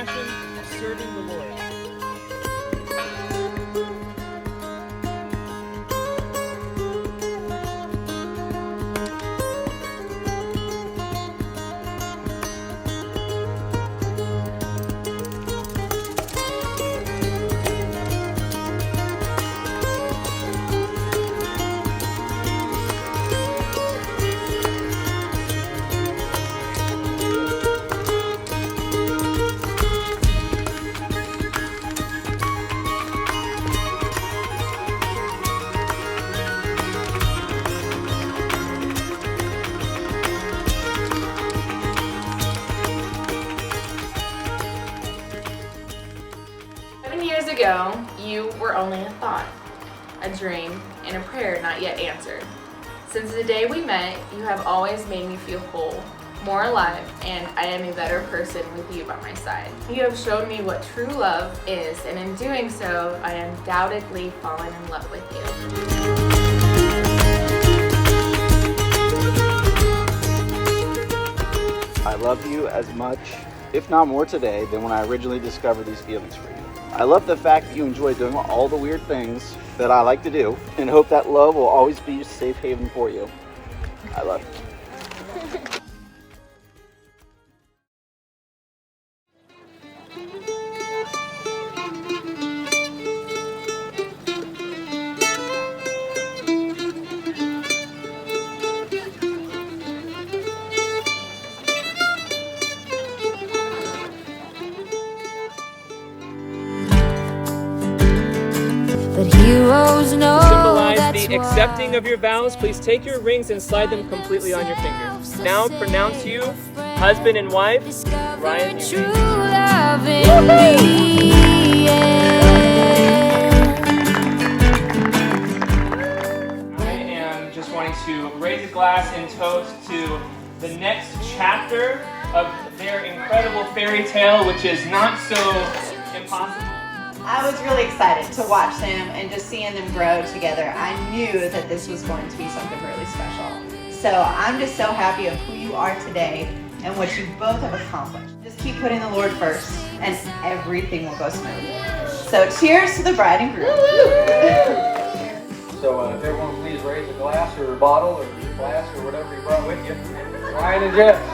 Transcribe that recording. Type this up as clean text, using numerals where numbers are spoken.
passion of serving the Lord. Years ago, you were only a thought, a dream, and a prayer not yet answered. Since the day we met, you have always made me feel whole, more alive, and I am a better person with you by my side. You have shown me what true love is, and in doing so, I undoubtedly fallen in love with you. I love you as much, if not more today, than when I originally discovered these feelings for you. I love the fact that you enjoy doing all the weird things that I like to do, and hope that love will always be a safe haven for you. I love you. But heroes know To symbolize that's the accepting of your vows, please take your rings and slide them completely on your finger. Now pronounce you husband and wife. Ryan, you true may. love in me. I am just wanting to raise a glass and toast to the next chapter of their incredible fairy tale, which is not so impossible. I was really excited to watch them and just seeing them grow together. I knew that this was going to be something really special. So I'm just so happy of who you are today and what you both have accomplished. Just keep putting the Lord first and everything will go smoothly. So cheers to the bride and groom. So if everyone please raise a glass or a bottle or a glass or whatever you brought with you. Ryan and Jeff.